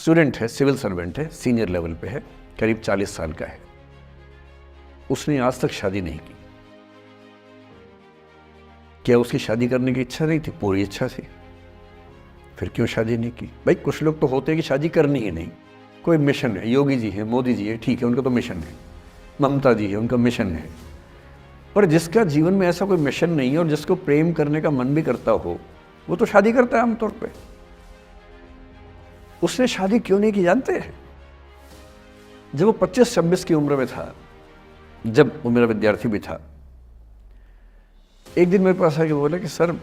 Student है, civil servant है, senior level पे है, करीब 40 साल का है। उसने आज तक शादी नहीं की। क्या उसकी शादी करने की इच्छा नहीं थी? पूरी इच्छा थी। फिर क्यों शादी नहीं की? भाई कुछ लोग तो होते हैं कि शादी करनी ही नहीं, कोई मिशन है। योगी जी हैं, मोदी जी हैं, ठीक है, उनका तो मिशन है। ममता जी है, उनका मिशन है। पर जिसका जीवन में ऐसा कोई मिशन नहीं है और जिसको प्रेम करने का मन भी करता हो, वो तो शादी करता है आमतौर पे। उसने शादी क्यों नहीं की जानते हैं? जब वो 25-26 की उम्र में था, जब वो मेरा विद्यार्थी भी था, एक दिन मेरे पास आके बोला कि सर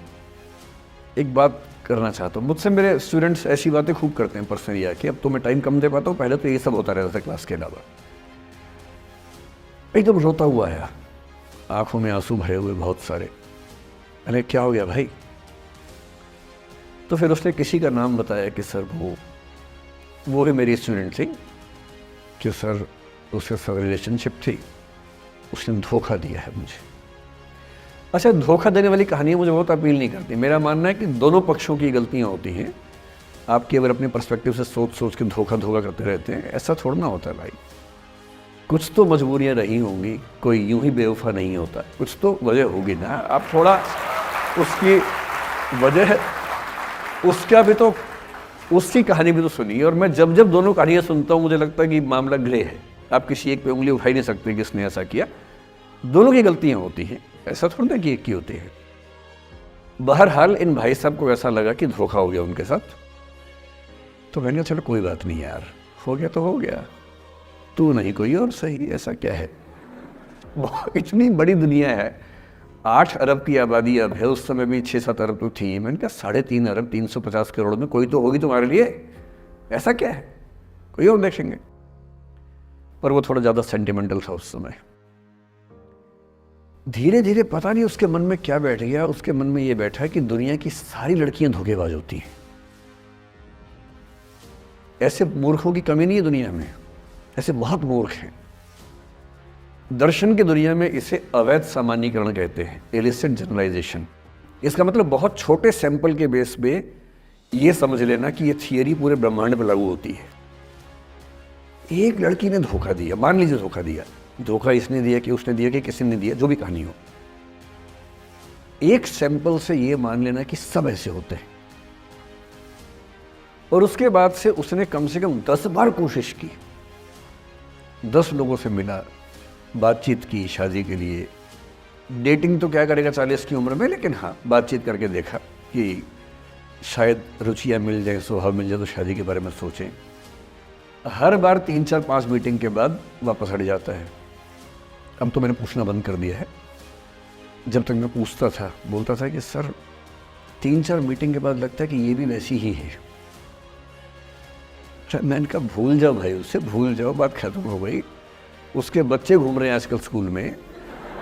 एक बात करना चाहता हूँ। मुझसे मेरे स्टूडेंट्स ऐसी बातें खूब करते हैं पर्सनली आके, अब तो मैं टाइम कम दे पाता हूँ, पहले तो ये सब होता रहता था क्लास के अलावा। एकदम रोता हुआ आया, आंखों में आंसू भरे हुए बहुत सारे। अरे क्या हो गया भाई? तो फिर उसने किसी का नाम बताया कि सर वो भी मेरी स्टूडेंट थी, कि सर उसके साथ रिलेशनशिप थी, उसने धोखा दिया है मुझे। अच्छा, धोखा देने वाली कहानियाँ मुझे बहुत अपील नहीं करती। मेरा मानना है कि दोनों पक्षों की गलतियाँ होती हैं। आप केवल अपने पर्सपेक्टिव से सोच के धोखा करते रहते हैं, ऐसा थोड़ा ना होता है भाई। कुछ तो मजबूरियाँ रही होंगी, कोई यूं ही बेवफा नहीं होता, कुछ तो वजह होगी ना। आप थोड़ा उसकी वजह, उसका भी तो, उसकी कहानी भी तो सुनिए। और मैं जब जब दोनों कहानियाँ सुनता हूँ मुझे लगता है कि मामला ग्रे है। आप किसी एक पे उंगली उठा ही नहीं सकते कि इसने ऐसा किया। दोनों की गलतियाँ होती हैं, ऐसा थोड़ा ना कि एक की होती है। बहरहाल इन भाई साहब को ऐसा लगा कि धोखा हो गया उनके साथ। तो मैंने कहा चलो कोई बात नहीं यार, हो गया तो हो गया, तू नहीं कोई और सही, ऐसा क्या है। इतनी बड़ी दुनिया है, 8 अरब की आबादी अब है, उस समय भी 6-7 अरब तो थी। मैंने कहा 3.5 अरब 350 करोड़ में कोई तो होगी तुम्हारे लिए, ऐसा क्या है, कोई और देखेंगे। पर वो थोड़ा ज़्यादा सेंटिमेंटल था उस समय। धीरे धीरे पता नहीं उसके मन में क्या बैठ गया, उसके मन में ये बैठा कि दुनिया की सारी लड़कियां धोखेबाज होती हैं। ऐसे मूर्खों की कमी नहीं है दुनिया में, ऐसे बहुत मूर्ख हैं। दर्शन की दुनिया में इसे अवैध सामान्यीकरण कहते हैं, इलिसिट जनरलाइजेशन। इसका मतलब बहुत छोटे सैंपल के बेस पे ये समझ लेना कि ये थियरी पूरे ब्रह्मांड पर लागू होती है। एक लड़की ने धोखा दिया, मान लीजिए धोखा दिया, धोखा इसने दिया कि उसने दिया कि किसी ने दिया, जो भी कहानी हो, एक सैंपल से ये मान लेना कि सब ऐसे होते हैं। और उसके बाद से उसने कम से कम 10 बार कोशिश की, 10 लोगों से मिला, बातचीत की शादी के लिए। डेटिंग तो क्या करेगा 40 की उम्र में, लेकिन हाँ बातचीत करके देखा कि शायद रुचियाँ मिल जाए, स्वभाव मिल जाए तो शादी के बारे में सोचें। हर बार 3-4-5 मीटिंग के बाद वापस हट जाता है। अब तो मैंने पूछना बंद कर दिया है। जब तक मैं पूछता था, बोलता था कि सर 3-4 मीटिंग के बाद लगता है कि ये भी वैसी ही है। मैंने कहा भूल जाओ भाई, उससे भूल जाओ, बात खत्म हो गई। उसके बच्चे घूम रहे हैं आजकल स्कूल में,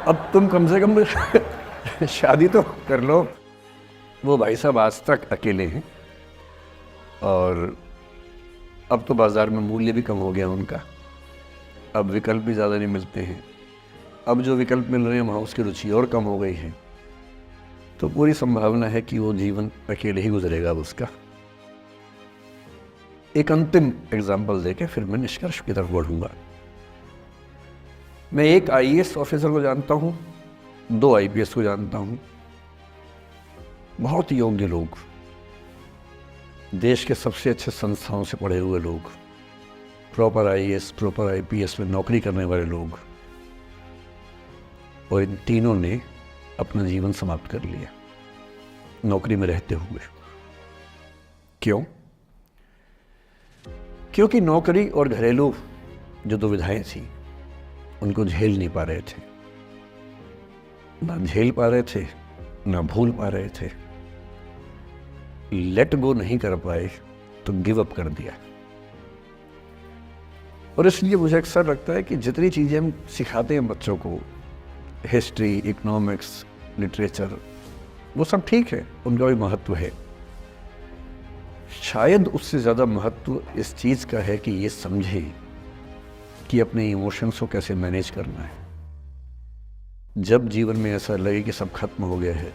अब तुम कम से कम शादी तो कर लो। वो भाई साहब आज तक अकेले हैं और अब तो बाज़ार में मूल्य भी कम हो गया उनका, अब विकल्प भी ज़्यादा नहीं मिलते हैं। अब जो विकल्प मिल रहे हैं वहाँ उसकी रुचि और कम हो गई है। तो पूरी संभावना है कि वो जीवन अकेले ही गुजरेगा अब उसका। एक अंतिम एग्जाम्पल देके फिर मैं निष्कर्ष की तरफ बढ़ूंगा। मैं एक आईएएस ऑफिसर को जानता हूँ, 2 आईपीएस को जानता हूँ, बहुत योग्य लोग, देश के सबसे अच्छे संस्थाओं से पढ़े हुए लोग, प्रॉपर आईएएस प्रॉपर आईपीएस में नौकरी करने वाले लोग, और इन तीनों ने अपना जीवन समाप्त कर लिया नौकरी में रहते हुए। क्यों? क्योंकि नौकरी और घरेलू जो दुविधाएं थी उनको झेल नहीं पा रहे थे, ना झेल पा रहे थे, ना भूल पा रहे थे, लेट गो नहीं कर पाए तो गिव अप कर दिया। और इसलिए मुझे अक्सर लगता है कि जितनी चीज़ें हम सिखाते हैं बच्चों को, हिस्ट्री, इकोनॉमिक्स, लिटरेचर, वो सब ठीक है, उनका भी महत्व है। शायद उससे ज़्यादा महत्व इस चीज़ का है कि ये समझे कि अपने इमोशंस को कैसे मैनेज करना है। जब जीवन में ऐसा लगे कि सब खत्म हो गया है,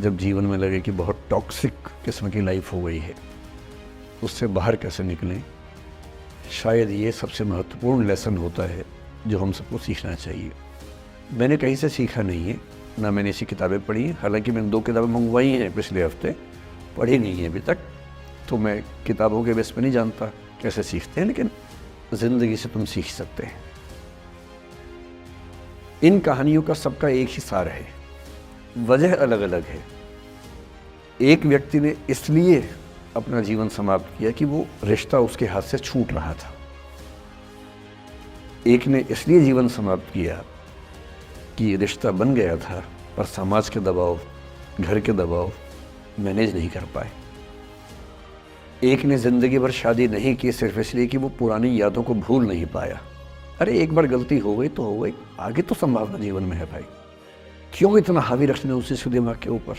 जब जीवन में लगे कि बहुत टॉक्सिक किस्म की लाइफ हो गई है, उससे बाहर कैसे निकलें, शायद ये सबसे महत्वपूर्ण लेसन होता है जो हम सबको सीखना चाहिए। मैंने कहीं से सीखा नहीं है, ना मैंने ऐसी किताबें पढ़ी हैं। हालांकि मैंने 2 किताबें मंगवाई हैं पिछले हफ्ते, पढ़ी नहीं है अभी तक, तो मैं किताबों के बेस पे नहीं जानता कैसे सीखते हैं, लेकिन ज़िंदगी से तुम सीख सकते हैं। इन कहानियों का सबका एक ही सार है, वजह अलग अलग है। एक व्यक्ति ने इसलिए अपना जीवन समाप्त किया कि वो रिश्ता उसके हाथ से छूट रहा था। एक ने इसलिए जीवन समाप्त किया कि रिश्ता बन गया था पर समाज के दबाव, घर के दबाव मैनेज नहीं कर पाए। एक ने जिंदगी भर शादी नहीं की सिर्फ इसलिए कि वो पुरानी यादों को भूल नहीं पाया। अरे एक बार गलती हो गई तो हो गई, आगे तो संभावना जीवन में है भाई, क्यों इतना हावी रखना उसी से दिमाग के ऊपर।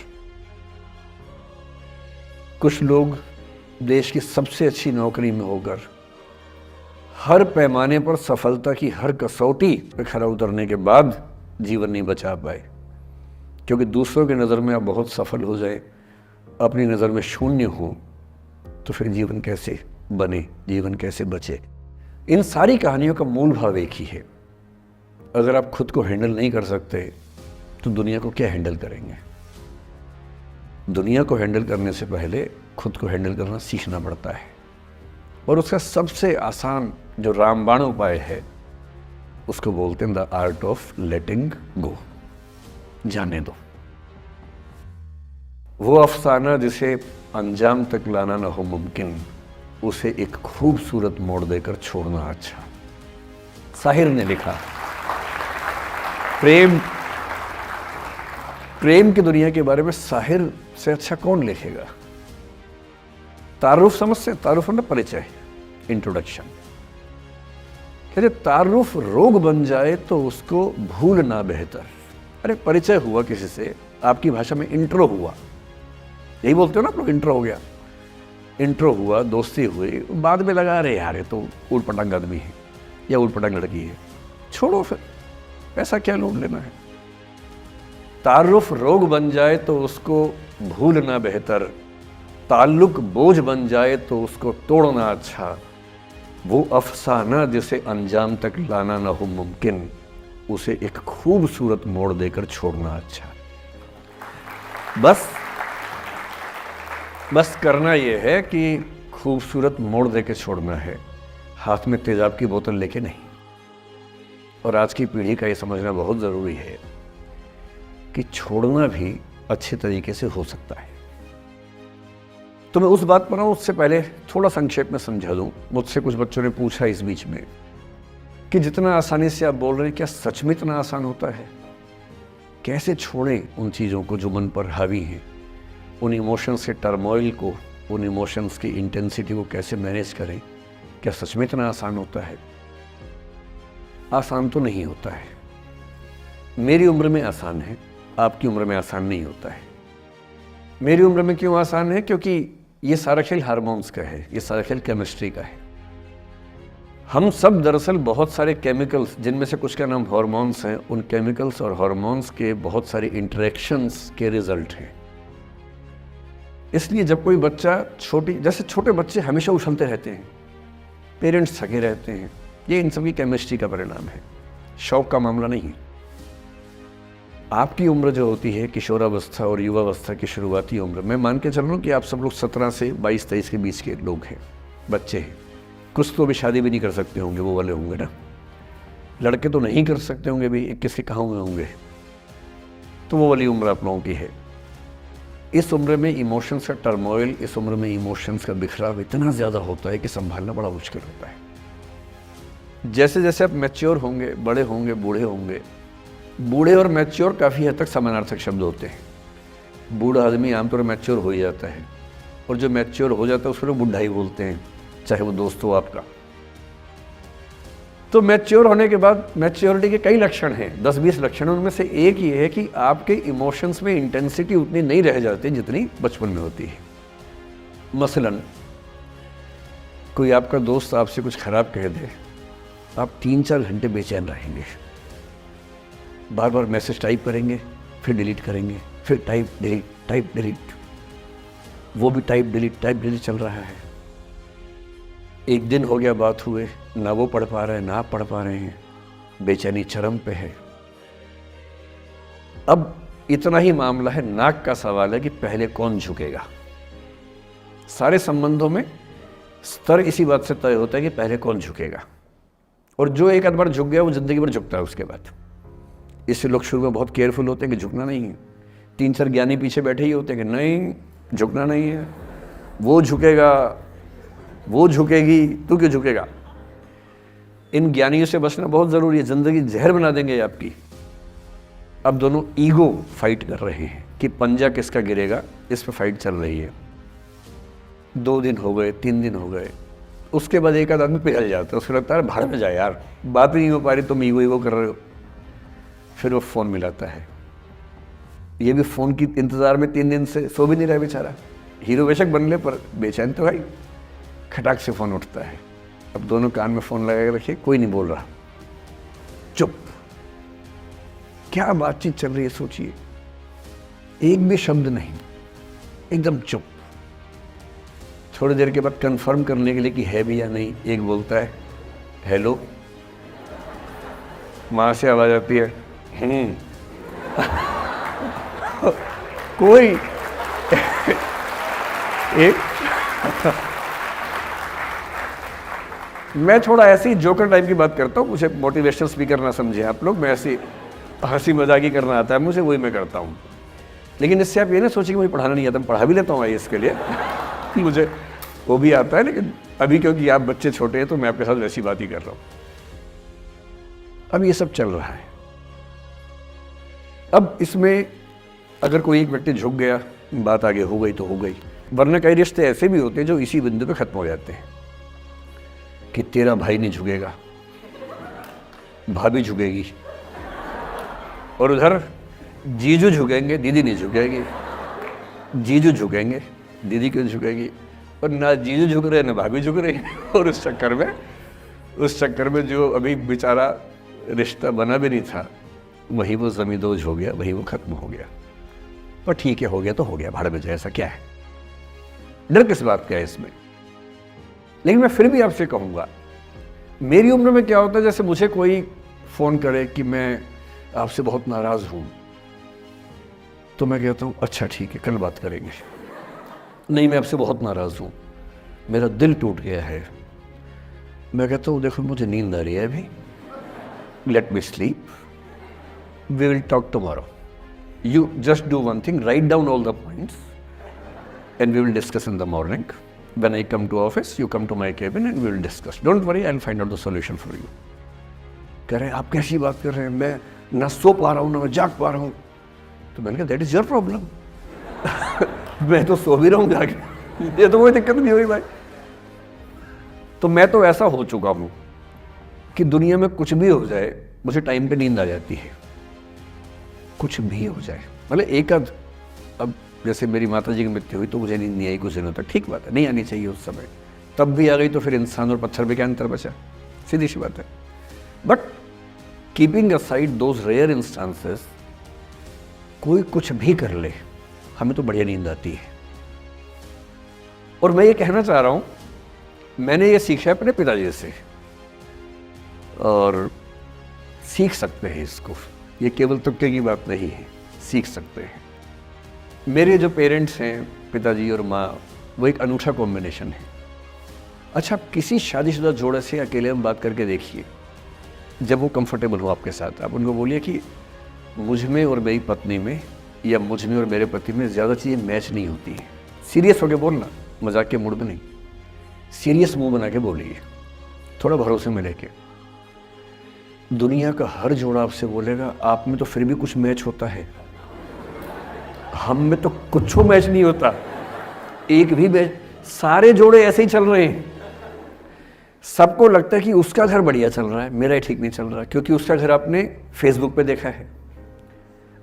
कुछ लोग देश की सबसे अच्छी नौकरी में होकर हर पैमाने पर सफलता की हर कसौटी पे खरा उतरने के बाद जीवन नहीं बचा पाए, क्योंकि दूसरों की नज़र में आप बहुत सफल हो जाए, अपनी नज़र में शून्य हो, तो फिर जीवन कैसे बने, जीवन कैसे बचे। इन सारी कहानियों का मूल भाव एक ही है, अगर आप खुद को हैंडल नहीं कर सकते तो दुनिया को क्या हैंडल करेंगे। दुनिया को हैंडल करने से पहले खुद को हैंडल करना सीखना पड़ता है, और उसका सबसे आसान जो रामबाण उपाय है उसको बोलते हैं द आर्ट ऑफ लेटिंग गो। जाने दो। वो अफसाना जिसे अंजाम तक लाना न हो मुमकिन, उसे एक खूबसूरत मोड़ देकर छोड़ना अच्छा। साहिर ने लिखा। प्रेम की दुनिया के बारे में साहिर से अच्छा कौन लिखेगा। तारुफ समझते, तारुफ ना परिचय, इंट्रोडक्शन। कहते तारुफ रोग बन जाए तो उसको भूलना बेहतर। अरे परिचय हुआ किसी से, आपकी भाषा में इंट्रो हुआ, यही बोलते हो ना आप लोग, इंट्रो हो गया। इंट्रो हुआ, दोस्ती हुई, बाद में लगा रहे यार ये तो ऊट पटांग आदमी है या ऊट पटांग लड़की है, छोड़ो फिर, पैसा क्या लूट लेना है। तारुफ रोग बन जाए तो उसको भूलना बेहतर, ताल्लुक बोझ बन जाए तो उसको तोड़ना अच्छा। वो अफसाना जिसे अंजाम तक लाना न हो मुमकिन, उसे एक खूबसूरत मोड़ देकर छोड़ना अच्छा। बस करना यह है कि खूबसूरत मोड़ देकर छोड़ना है, हाथ में तेजाब की बोतल लेके नहीं। और आज की पीढ़ी का ये समझना बहुत ज़रूरी है कि छोड़ना भी अच्छे तरीके से हो सकता है। तो मैं उस बात पर आऊँ उससे पहले थोड़ा संक्षेप में समझा दूँ। मुझसे कुछ बच्चों ने पूछा इस बीच में कि जितना आसानी से आप बोल रहे हैं, क्या सच में इतना आसान होता है? कैसे छोड़ें उन चीज़ों को जो मन पर हावी हैं, उन इमोशंस के टर्मोइल को, उन इमोशंस की इंटेंसिटी को कैसे मैनेज करें? क्या सच में इतना आसान होता है? आसान तो नहीं होता है। मेरी उम्र में आसान है, आपकी उम्र में आसान नहीं होता है। मेरी उम्र में क्यों आसान है? क्योंकि ये सारा खेल हार्मोन्स का है, ये सारा खेल केमिस्ट्री का है। हम सब दरअसल बहुत सारे केमिकल्स, जिनमें से कुछ का नाम हार्मोन्स हैं, उन केमिकल्स और हार्मोन्स के बहुत सारे इंटरेक्शंस के रिजल्ट हैं। इसलिए जब कोई बच्चा जैसे छोटे बच्चे हमेशा उछलते रहते हैं, पेरेंट्स थके रहते हैं, ये इन सभी केमिस्ट्री का परिणाम है, शौक का मामला नहीं है। आपकी उम्र जो होती है किशोरावस्था और युवावस्था की शुरुआती उम्र, मैं मान के चल रहा हूँ कि आप सब लोग 17 से 22-23 के बीच के लोग हैं, बच्चे हैं। कुछ तो अभी शादी भी नहीं कर सकते होंगे, वो वाले होंगे ना। लड़के तो नहीं कर सकते होंगे भी, 21 के कहाँ हुए होंगे, तो वो वाली उम्र आप लोगों की है। इस उम्र में इमोशंस का टर्मोइल, इस उम्र में इमोशंस का बिखराव इतना ज़्यादा होता है कि संभालना बड़ा मुश्किल होता है। जैसे जैसे आप मैच्योर होंगे, बड़े होंगे, बूढ़े होंगे, बूढ़े और मैच्योर काफ़ी हद तक समानार्थक शब्द होते हैं। बूढ़ा आदमी आमतौर पर मैच्योर हो ही जाता है, और जो मैच्योर हो जाता है उसको लोग बुढ़ा ही बोलते हैं, चाहे वो दोस्त हो आपका। तो मैच्योर होने के बाद मैच्योरिटी के कई लक्षण हैं, 10-20 लक्षण। उनमें से एक ये है कि आपके इमोशंस में इंटेंसिटी उतनी नहीं रह जाती जितनी बचपन में होती है। मसलन कोई आपका दोस्त आपसे कुछ खराब कह दे, आप 3-4 घंटे बेचैन रहेंगे, बार बार मैसेज टाइप करेंगे, फिर डिलीट करेंगे, फिर टाइप डिलीट, वो भी टाइप डिलीट चल रहा है। एक दिन हो गया बात हुए, ना वो पढ़ पा रहे हैं ना आप पढ़ पा रहे हैं, बेचैनी चरम पे है। अब इतना ही मामला है, नाक का सवाल है कि पहले कौन झुकेगा। सारे संबंधों में स्तर इसी बात से तय होता है कि पहले कौन झुकेगा, और जो एक आध बार झुक गया वो जिंदगी भर झुकता है उसके बाद। इससे लोग शुरू में बहुत केयरफुल होते हैं कि झुकना नहीं है। 3-4 ज्ञानी पीछे बैठे ही होते हैं कि नहीं झुकना नहीं है, वो झुकेगा, वो झुकेगी, तू क्यों झुकेगा। इन ज्ञानियों से बचना बहुत ज़रूरी है, ज़िंदगी जहर बना देंगे आपकी। अब दोनों ईगो फाइट कर रहे हैं कि पंजा किसका गिरेगा, इस पर फाइट चल रही है। 2 दिन हो गए, 3 दिन हो गए, उसके बाद एक आध आदमी पिघल जाता है, उसको लगता है भाड़ में जाए यार, बात ही नहीं हो पा रही, तुम ईगो कर रहे हो। फिर वो फ़ोन मिलाता है, ये भी फ़ोन की इंतज़ार में 3 दिन से सो भी नहीं रहा बेचारा। हीरो बेशक बन ले पर बेचैन तो भाई। खटाक से फ़ोन उठता है, अब दोनों कान में फ़ोन लगा के रखिए, कोई नहीं बोल रहा, चुप। क्या बातचीत चल रही है सोचिए, एक भी शब्द नहीं, एकदम चुप। थोड़ी देर के बाद कंफर्म करने के लिए कि है भी या नहीं, एक बोलता है हेलो, वहाँ से आवाज़ आती है कोई एक मैं थोड़ा ऐसी जोकर टाइप की बात करता हूँ, मुझे मोटिवेशनल स्पीकर ना समझे आप लोग, मैं ऐसी हंसी मजाक ही करना आता है मुझे, वही मैं करता हूँ। लेकिन इससे आप ये ना सोचिए कि मुझे पढ़ाना नहीं आता, मैं पढ़ा भी लेता हूँ IAS के लिए मुझे वो भी आता है, लेकिन अभी क्योंकि आप बच्चे छोटे हैं तो मैं आपके साथ वैसी बात ही कर रहा हूँ। अब ये सब चल रहा है। अब इसमें अगर कोई एक व्यक्ति झुक गया, बात आगे हो गई तो हो गई, वरना कई रिश्ते ऐसे भी होते हैं जो इसी बिंदु पे खत्म हो जाते हैं कि तेरा भाई नहीं झुकेगा, भाभी झुकेगी, और उधर जीजू झुकेंगे, दीदी नहीं झुकेगी। जीजू झुकेंगे, दीदी क्यों झुकेगी, और ना जीजू झुक रहे ना भाभी झुक रही और उस चक्कर में जो अभी बेचारा रिश्ता बना भी नहीं था, वही वो ज़मींदोज़ हो गया, वही वो खत्म हो गया। पर ठीक है, हो गया तो हो गया, भाड़ में जाए, ऐसा क्या है, डर किस बात का है इसमें। लेकिन मैं फिर भी आपसे कहूँगा, मेरी उम्र में क्या होता है, जैसे मुझे कोई फ़ोन करे कि मैं आपसे बहुत नाराज़ हूँ, तो मैं कहता हूँ अच्छा ठीक है, कल बात करेंगे। नहीं, मैं आपसे बहुत नाराज़ हूँ, मेरा दिल टूट गया है। मैं कहता हूँ देखो मुझे नींद आ रही है अभी, let me sleep, we will talk tomorrow, you just do one thing, right down all the points and we will discuss in the morning. When I come to office, you come to my cabin and we will discuss. Don't worry, I'll find out the solution for you. कह रहे हैं आप कैसी बात कर रहे हैं, मैं ना सो पा रहा हूँ ना मैं जाग पा रहा हूँ। तो मैंने कहा दैट इज योर प्रॉब्लम मैं तो सो भी रहा हूँ जाके, ये तो कोई दिक्कत नहीं हुई भाई। तो मैं तो ऐसा हो चुका हूँ कि दुनिया में कुछ भी हो जाए मुझे टाइम पे नींद आ जाती है, कुछ भी हो जाए। मतलब एक आध, अब जैसे मेरी माता जी की मृत्यु हुई तो मुझे नींद नहीं आई कुछ दिनों तक, ठीक बात है, नहीं आनी चाहिए उस समय, तब भी आ गई तो फिर इंसान और पत्थर में क्या अंतर बचा, सीधी सी बात है। But keeping aside those rare instances, कोई कुछ भी कर ले हमें तो बढ़िया नींद आती है। और मैं ये कहना चाह रहा हूँ, मैंने ये सीखा है अपने पिताजी से, और सीख सकते हैं इसको, ये केवल तुक्के की बात नहीं है, सीख सकते हैं। मेरे जो पेरेंट्स हैं, पिताजी और माँ, वो एक अनूठा कॉम्बिनेशन है। अच्छा, किसी शादीशुदा जोड़े से अकेले में बात करके देखिए, जब वो कंफर्टेबल हो आपके साथ, आप उनको बोलिए कि मुझ में और मेरी पत्नी में या मुझ में और मेरे पति में ज़्यादा चीज़ें मैच नहीं होती हैं। सीरियस होकर बोलना, मजाक के मूड में नहीं, सीरियस मुंह बना के बोलिए, थोड़ा भरोसे में लेके। दुनिया का हर जोड़ा आपसे बोलेगा आप में तो फिर भी कुछ मैच होता है, हम में तो कुछ मैच नहीं होता, एक भी मैच। सारे जोड़े ऐसे ही चल रहे हैं, सबको लगता है कि उसका घर बढ़िया चल रहा है, मेरा ही ठीक नहीं चल रहा, क्योंकि उसका घर आपने फेसबुक पे देखा है,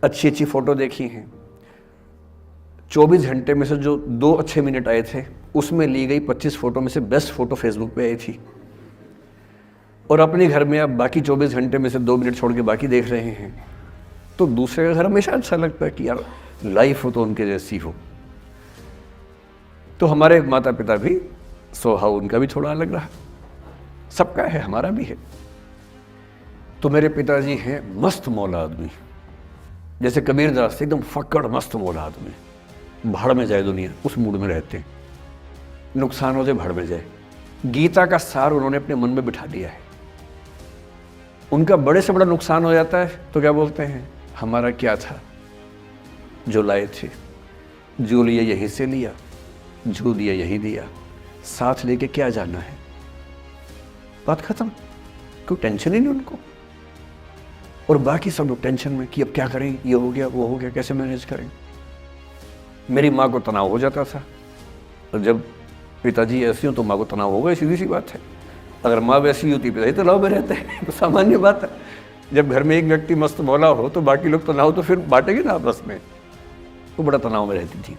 अच्छी अच्छी फोटो देखी हैं। 24 घंटे में से जो 2 अच्छे मिनट आए थे, उसमें ली गई 25 फोटो में से बेस्ट फोटो फेसबुक पे आई थी, और अपने घर में आप बाकी 24 घंटे में से 2 मिनट छोड़ के बाकी देख रहे हैं। तो दूसरे का घर हमेशा अच्छा लगता है कि यार लाइफ हो तो उनके जैसी हो। तो हमारे माता पिता भी स्वभाव उनका भी थोड़ा अलग रहा, सबका है, हमारा भी है। तो मेरे पिताजी हैं मस्त मौला आदमी, जैसे कबीरदास एकदम फक्कड़ मस्त मौला आदमी, भाड़ में जाए दुनिया उस मूड में रहते हैं, नुकसान हो जाए भाड़ में जाए। गीता का सार उन्होंने अपने मन में बिठा लिया है। उनका बड़े से बड़ा नुकसान हो जाता है तो क्या बोलते हैं, हमारा क्या था जो लाए थे, जो लिया यहीं से लिया, जो दिया यहीं दिया, साथ लेके क्या जाना है, बात खत्म। कोई टेंशन ही नहीं उनको। और बाकी सब लोग टेंशन में कि अब क्या करें, ये हो गया वो हो गया, कैसे मैनेज करें। मेरी माँ को तनाव हो जाता था, और जब पिताजी ऐसे हो तो माँ को तनाव होगा, सीधी सी बात है। अगर माँ वैसी होती पिताजी तनाव में रहते हैं, तो सामान्य बात है। जब घर में एक व्यक्ति मस्त मौला हो तो बाकी लोग तनाव तो फिर बांटेंगे ना आपस में। वो बड़ा तनाव में रहती थी,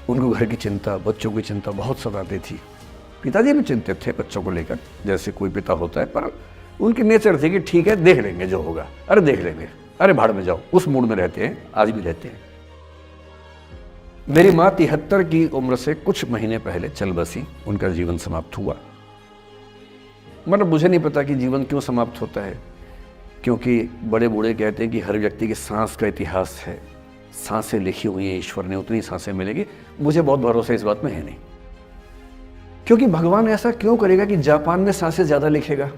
उनको घर की चिंता, बच्चों की चिंता बहुत सताती थी। पिताजी भी चिंतित थे बच्चों को लेकर, जैसे कोई पिता होता है, पर उनकी नेचर थी कि ठीक है देख लेंगे जो होगा, अरे देख लेंगे, अरे भाड़ में जाओ, उस मूड में रहते हैं, आज भी रहते हैं। मेरी माँ 73 की उम्र से कुछ महीने पहले चल बसी, उनका जीवन समाप्त हुआ। मतलब मुझे नहीं पता कि जीवन क्यों समाप्त होता है, क्योंकि बड़े बूढ़े कहते हैं कि हर व्यक्ति की सांस का इतिहास है, सांसें लिखी हुई हैं ईश्वर ने, उतनी सांसें मिलेगी। मुझे बहुत भरोसा इस बात में है नहीं, क्योंकि भगवान ऐसा क्यों करेगा कि जापान में सांसें ज्यादा लिखेगा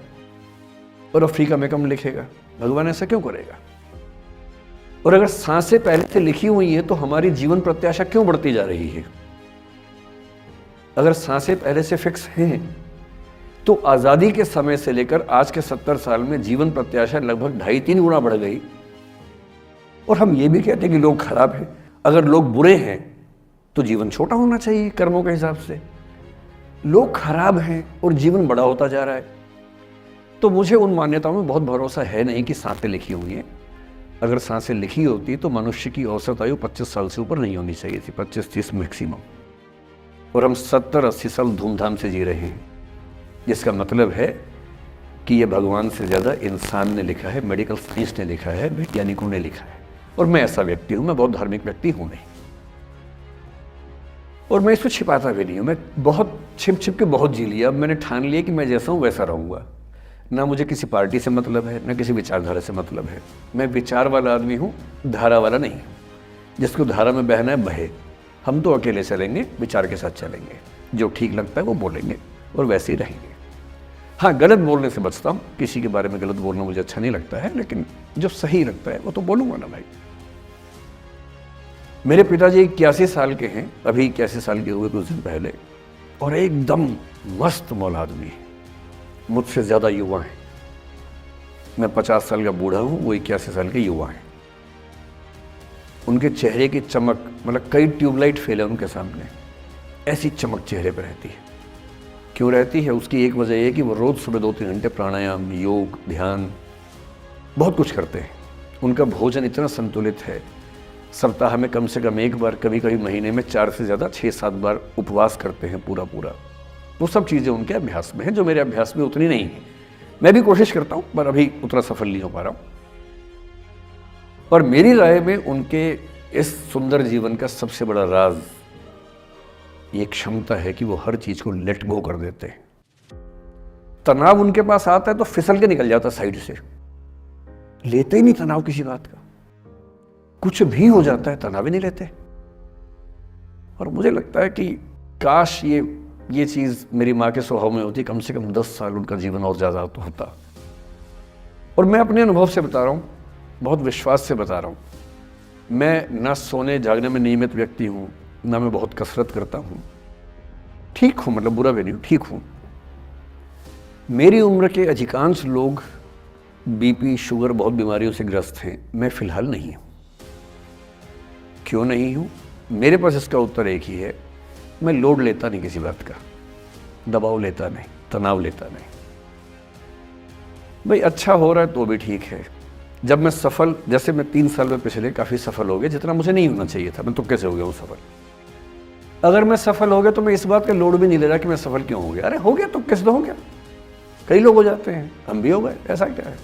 और अफ्रीका में कम लिखेगा? भगवान ऐसा क्यों करेगा? और अगर सांसें पहले से लिखी हुई है तो हमारी जीवन प्रत्याशा क्यों बढ़ती जा रही है? अगर सांसें पहले से फिक्स हैं तो आजादी के समय से लेकर आज के 70 साल में जीवन प्रत्याशा लगभग 2.5-3 गुना बढ़ गई। और हम ये भी कहते हैं कि लोग खराब हैं। अगर लोग बुरे हैं तो जीवन छोटा होना चाहिए कर्मों के हिसाब से। लोग खराब हैं और जीवन बड़ा होता जा रहा है। तो मुझे उन मान्यताओं में बहुत भरोसा है नहीं कि सांसें लिखी हुई हैं। अगर सांसें लिखी होती तो मनुष्य की औसत आयु 25 साल से ऊपर नहीं होनी चाहिए थी, 25-30 मैक्सिमम। और हम 70-80 साल धूमधाम से जी रहे हैं, जिसका मतलब है कि ये भगवान से ज़्यादा इंसान ने लिखा है, मेडिकल साइंस ने लिखा है, वैज्ञानिकों ने लिखा है। और मैं ऐसा व्यक्ति हूँ, मैं बहुत धार्मिक व्यक्ति हूँ नहीं, और मैं इसको छिपाता भी नहीं हूँ। मैं बहुत छिप छिप के बहुत जी लिया। अब मैंने ठान लिया कि मैं जैसा हूँ वैसा रहूँगा। ना मुझे किसी पार्टी से मतलब है, ना किसी विचारधारा से मतलब है। मैं विचार वाला आदमी हूँ, धारा वाला नहीं। जिसको धारा में बहना है बहे। हम तो अकेले चलेंगे, विचार के साथ चलेंगे। जो ठीक लगता है वो बोलेंगे और वैसे ही रहेंगे। हाँ, गलत बोलने से बचता हूँ, किसी के बारे में गलत बोलना मुझे अच्छा नहीं लगता है, लेकिन जो सही लगता है वो तो बोलूँगा ना भाई। मेरे पिताजी 81 साल के हैं, अभी 81 साल के हुए कुछ दिन पहले, और एकदम मस्त मौला आदमी है। मुझसे ज़्यादा युवा हैं। मैं 50 साल का बूढ़ा हूँ, वो 81 साल के युवा हैं। उनके चेहरे की चमक, मतलब कई ट्यूबलाइट फेल है उनके सामने, ऐसी चमक चेहरे पर रहती है। क्यों रहती है? उसकी एक वजह यह कि वो रोज़ सुबह 2-3 घंटे प्राणायाम, योग, ध्यान, बहुत कुछ करते हैं। उनका भोजन इतना संतुलित है, सप्ताह में कम से कम एक बार, कभी कभी महीने में 4 से ज़्यादा 6-7 बार उपवास करते हैं पूरा। वो सब चीज़ें उनके अभ्यास में हैं, जो मेरे अभ्यास में उतनी नहीं है। मैं भी कोशिश करता हूँ, पर अभी उतना सफल नहीं हो पा रहा हूँ। और मेरी राय में उनके इस सुंदर जीवन का सबसे बड़ा राज ये क्षमता है कि वो हर चीज़ को लेट गो कर देते हैं। तनाव उनके पास आता है तो फिसल के निकल जाता साइड से, लेते ही नहीं तनाव किसी बात का। कुछ भी हो जाता है तनाव ही नहीं लेते। और मुझे लगता है कि काश ये चीज़ मेरी माँ के स्वभाव में होती, कम से कम 10 साल उनका जीवन और ज़्यादा तो होता। और मैं अपने अनुभव से बता रहा हूँ, बहुत विश्वास से बता रहा हूँ। मैं ना सोने जागने में नियमित व्यक्ति हूँ, ना मैं बहुत कसरत करता हूँ। ठीक हूँ, मतलब बुरा भी नहीं हूँ, ठीक हूँ। मेरी उम्र के अधिकांश लोग बीपी, शुगर, बहुत बीमारियों से ग्रस्त हैं। मैं फिलहाल नहीं हूँ। क्यों नहीं हूँ? मेरे पास इसका उत्तर एक ही है, मैं लोड लेता नहीं किसी बात का, दबाव लेता नहीं, तनाव लेता नहीं। भाई अच्छा हो रहा है तो भी ठीक है। जब मैं सफल, जैसे मैं 3 साल में पिछले काफ़ी सफल हो गया, जितना मुझे नहीं होना चाहिए था, मैं तो कैसे हो गया हूँ सफल। अगर मैं सफल हो गया तो मैं इस बात का लोड भी नहीं ले रहा कि मैं सफल क्यों हो गया। अरे हो गया तो किस हो गया, कई लोग हो जाते हैं, हम भी हो गए, ऐसा क्या है।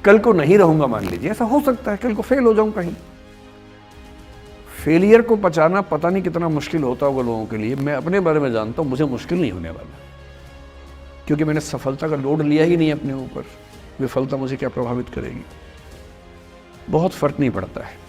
कल को नहीं रहूंगा मान लीजिए, ऐसा हो सकता है, कल को फेल हो जाऊं कहीं। फेलियर को पचाना पता नहीं कितना मुश्किल होता होगा लोगों के लिए। मैं अपने बारे में जानता हूँ, मुझे मुश्किल नहीं होने वाला, क्योंकि मैंने सफलता का लोड लिया ही नहीं अपने ऊपर। विफलता मुझे क्या प्रभावित करेगी? बहुत फर्क नहीं पड़ता है।